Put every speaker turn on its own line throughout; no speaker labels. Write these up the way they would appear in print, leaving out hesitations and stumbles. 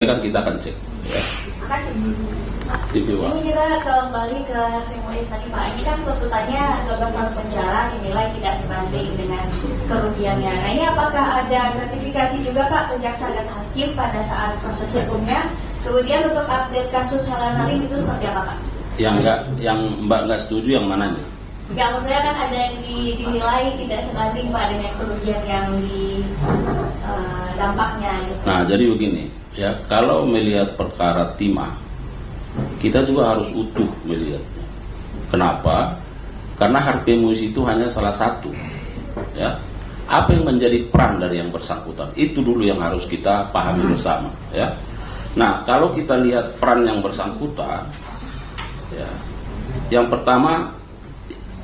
kan kita akan cek. Ya.
Ini kita kembali ke Remois tadi Pak. Ini kan tuntutannya 12 tahun penjara dinilai tidak sebanding dengan kerugiannya. Nah ini apakah ada gratifikasi juga Pak ke jaksa dan hakim pada saat proses hukumnya? Kemudian untuk update kasus Helena Lim itu seperti apa Pak?
Yang Mbak nggak setuju yang mananya?
Enggak, maksudnya kan ada yang dinilai tidak sebanding Pak dengan kerugian yang di dampaknya. Gitu.
Nah jadi begini, ya kalau melihat perkara timah, kita juga harus utuh melihatnya. Kenapa? Karena harpe muis itu hanya salah satu. Ya, apa yang menjadi peran dari yang bersangkutan? Itu dulu yang harus kita pahami bersama. Ya. Nah, kalau kita lihat peran yang bersangkutan, ya, yang pertama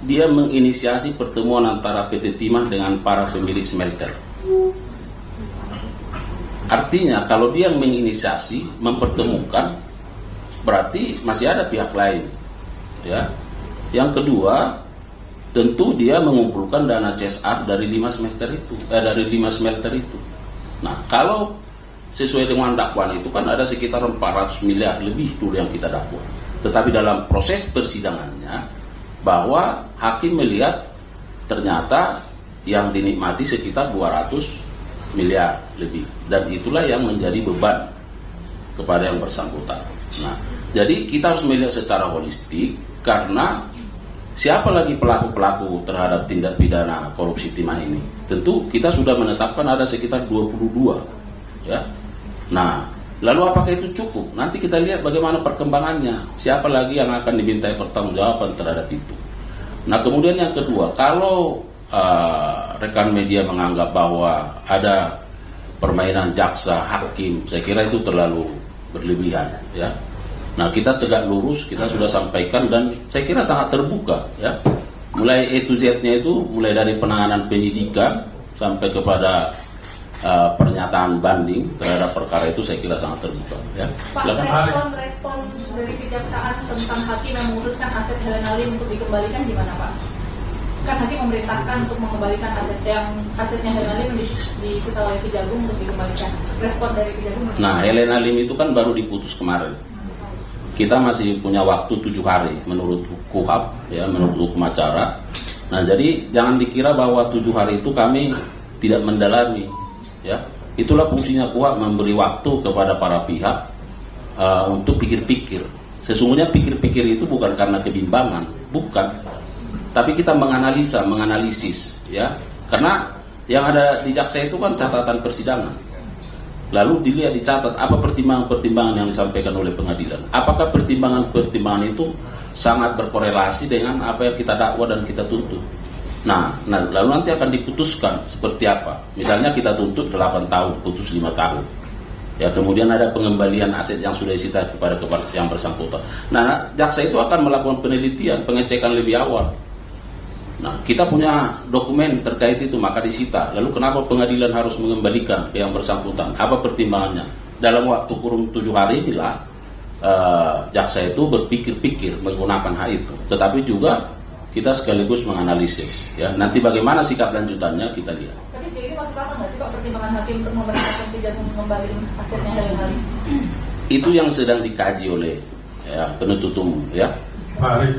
dia menginisiasi pertemuan antara PT Timah dengan para pemilik smelter. Artinya, kalau dia yang menginisiasi, mempertemukan, berarti masih ada pihak lain, ya. Yang kedua, tentu dia mengumpulkan dana CSR dari 5 smelter itu. Nah, kalau sesuai dengan dakwaan itu kan ada sekitar 400 miliar lebih dulu yang kita dakwa. Tetapi dalam proses persidangannya bahwa hakim melihat ternyata yang dinikmati sekitar 200 miliar lebih, dan itulah yang menjadi beban kepada yang bersangkutan. Nah, jadi kita harus melihat secara holistik, karena siapa lagi pelaku-pelaku terhadap tindak pidana korupsi timah ini? Tentu kita sudah menetapkan ada sekitar 22, ya. Nah, lalu apakah itu cukup? Nanti kita lihat bagaimana perkembangannya. Siapa lagi yang akan dimintai pertanggungjawaban terhadap itu? Nah, kemudian yang kedua, kalau rekan media menganggap bahwa ada permainan jaksa, hakim, saya kira itu terlalu berlebihan, ya. Nah, kita tegak lurus, kita sudah sampaikan dan saya kira sangat terbuka, ya. Mulai A to Z-nya itu, mulai dari penanganan penyidikan sampai kepada pernyataan banding terhadap perkara itu saya kira sangat terbuka, ya.
Pak, respon dari kejaksaan tentang hakim yang memutuskan aset Helena Lim untuk dikembalikan gimana Pak? Kan hakim memerintahkan untuk mengembalikan asetnya Helena Lim disita oleh Kejagung untuk dikembalikan. Respon dari Kejagung?
Nah, Helena Lim itu kan baru diputus kemarin. Kita masih punya waktu 7 hari menurut KUHAP, ya, menurut hukum acara. Nah, jadi jangan dikira bahwa 7 hari itu kami tidak mendalami, ya. Itulah fungsinya KUHAP, memberi waktu kepada para pihak untuk pikir-pikir. Sesungguhnya pikir-pikir itu bukan karena kebimbangan, bukan. Tapi kita menganalisis, ya. Karena yang ada di jaksa itu kan catatan persidangan. Lalu dilihat, dicatat apa pertimbangan-pertimbangan yang disampaikan oleh pengadilan. Apakah pertimbangan-pertimbangan itu sangat berkorelasi dengan apa yang kita dakwa dan kita tuntut. Nah, lalu nanti akan diputuskan seperti apa. Misalnya kita tuntut 8 tahun, putus 5 tahun. Ya, kemudian ada pengembalian aset yang sudah disita kepada yang bersangkutan. Nah, jaksa itu akan melakukan penelitian, pengecekan lebih awal. Nah, kita punya dokumen terkait itu, maka disita. Lalu kenapa pengadilan harus mengembalikan ke yang bersangkutan? Apa pertimbangannya? Dalam waktu kurun 7 hari inilah jaksa itu berpikir-pikir menggunakan hak itu. Tetapi juga kita sekaligus menganalisis. Ya, nanti bagaimana sikap lanjutannya kita lihat.
Tapi sendiri masuk akal nggak sih Pak pertimbangan hakim untuk memerintahkan Kejagung mengembalikan asetnya Helena Lim?
Itu yang sedang dikaji oleh, ya, penuntut umum, ya.
Pak Ari,